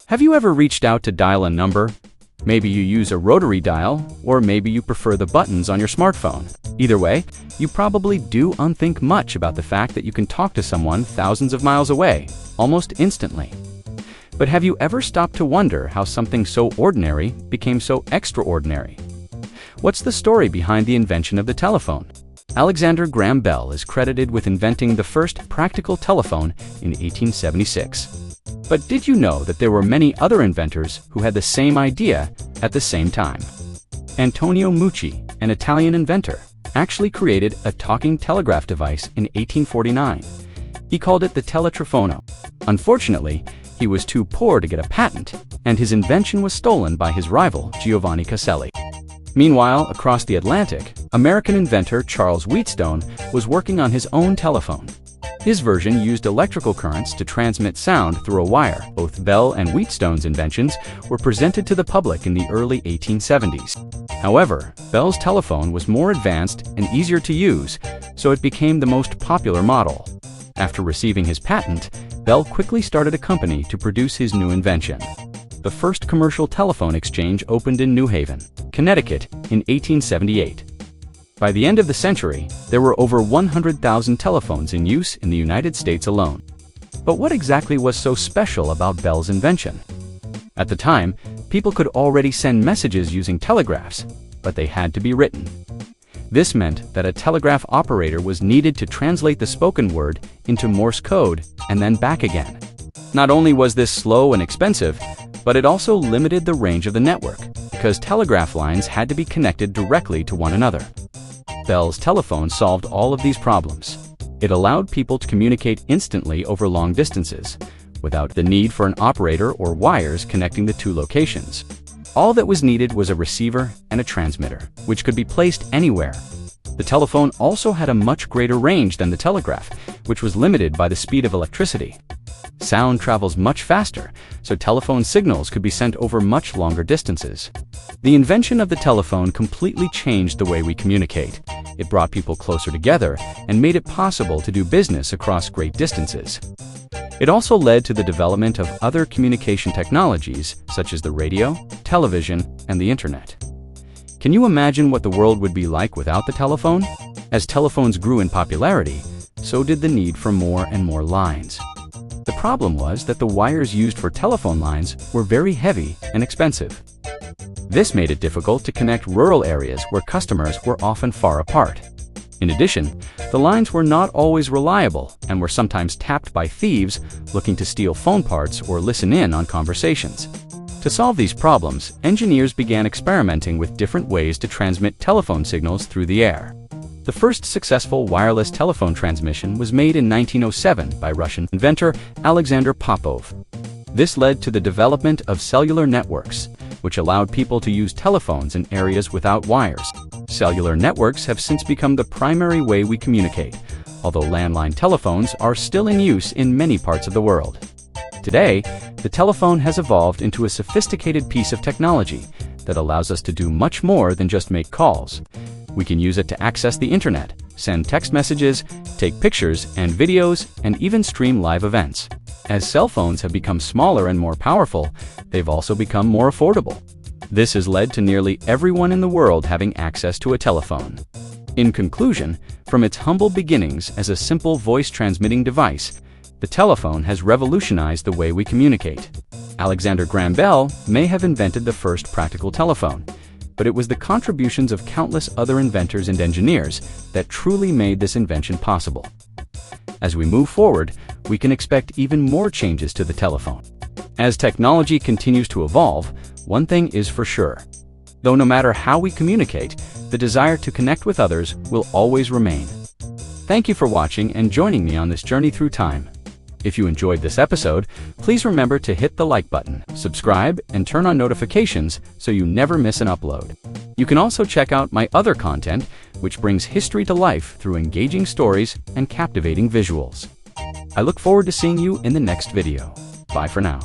Have you ever reached out to dial a number? Maybe you use a rotary dial, or maybe you prefer the buttons on your smartphone. Either way, you probably do unthink much about the fact that you can talk to someone thousands of miles away, almost instantly. But have you ever stopped to wonder how something so ordinary became so extraordinary? What's the story behind the invention of the telephone? Alexander Graham Bell is credited with inventing the first practical telephone in 1876. But did you know that there were many other inventors who had the same idea at the same time? Antonio Mucci, an Italian inventor, actually created a talking telegraph device in 1849. He called it the teletrafono. Unfortunately, he was too poor to get a patent, and his invention was stolen by his rival, Giovanni Caselli. Meanwhile, across the Atlantic, American inventor Charles Wheatstone was working on his own telephone. His version used electrical currents to transmit sound through a wire. Both Bell and Wheatstone's inventions were presented to the public in the early 1870s. However, Bell's telephone was more advanced and easier to use, so it became the most popular model. After receiving his patent, Bell quickly started a company to produce his new invention. The first commercial telephone exchange opened in New Haven, Connecticut, in 1878. By the end of the century, there were over 100,000 telephones in use in the United States alone. But what exactly was so special about Bell's invention? At the time, people could already send messages using telegraphs, but they had to be written. This meant that a telegraph operator was needed to translate the spoken word into Morse code and then back again. Not only was this slow and expensive, but it also limited the range of the network, because telegraph lines had to be connected directly to one another. Bell's telephone solved all of these problems. It allowed people to communicate instantly over long distances, without the need for an operator or wires connecting the two locations. All that was needed was a receiver and a transmitter, which could be placed anywhere. The telephone also had a much greater range than the telegraph, which was limited by the speed of electricity. Sound travels much faster, so telephone signals could be sent over much longer distances. The invention of the telephone completely changed the way we communicate. It brought people closer together and made it possible to do business across great distances. It also led to the development of other communication technologies, such as the radio, television, and the internet. Can you imagine what the world would be like without the telephone? As telephones grew in popularity, so did the need for more and more lines. The problem was that the wires used for telephone lines were very heavy and expensive. This made it difficult to connect rural areas where customers were often far apart. In addition, the lines were not always reliable and were sometimes tapped by thieves looking to steal phone parts or listen in on conversations. To solve these problems, engineers began experimenting with different ways to transmit telephone signals through the air. The first successful wireless telephone transmission was made in 1907 by Russian inventor Alexander Popov. This led to the development of cellular networks, which allowed people to use telephones in areas without wires. Cellular networks have since become the primary way we communicate, although landline telephones are still in use in many parts of the world. Today, the telephone has evolved into a sophisticated piece of technology that allows us to do much more than just make calls. We can use it to access the internet, send text messages, take pictures and videos, and even stream live events. As cell phones have become smaller and more powerful, they've also become more affordable. This has led to nearly everyone in the world having access to a telephone. In conclusion, from its humble beginnings as a simple voice-transmitting device, the telephone has revolutionized the way we communicate. Alexander Graham Bell may have invented the first practical telephone, but it was the contributions of countless other inventors and engineers that truly made this invention possible. As we move forward, we can expect even more changes to the telephone. As technology continues to evolve, one thing is for sure. Though no matter how we communicate, the desire to connect with others will always remain. Thank you for watching and joining me on this journey through time. If you enjoyed this episode, please remember to hit the like button, subscribe, and turn on notifications so you never miss an upload. You can also check out my other content, which brings history to life through engaging stories and captivating visuals. I look forward to seeing you in the next video. Bye for now.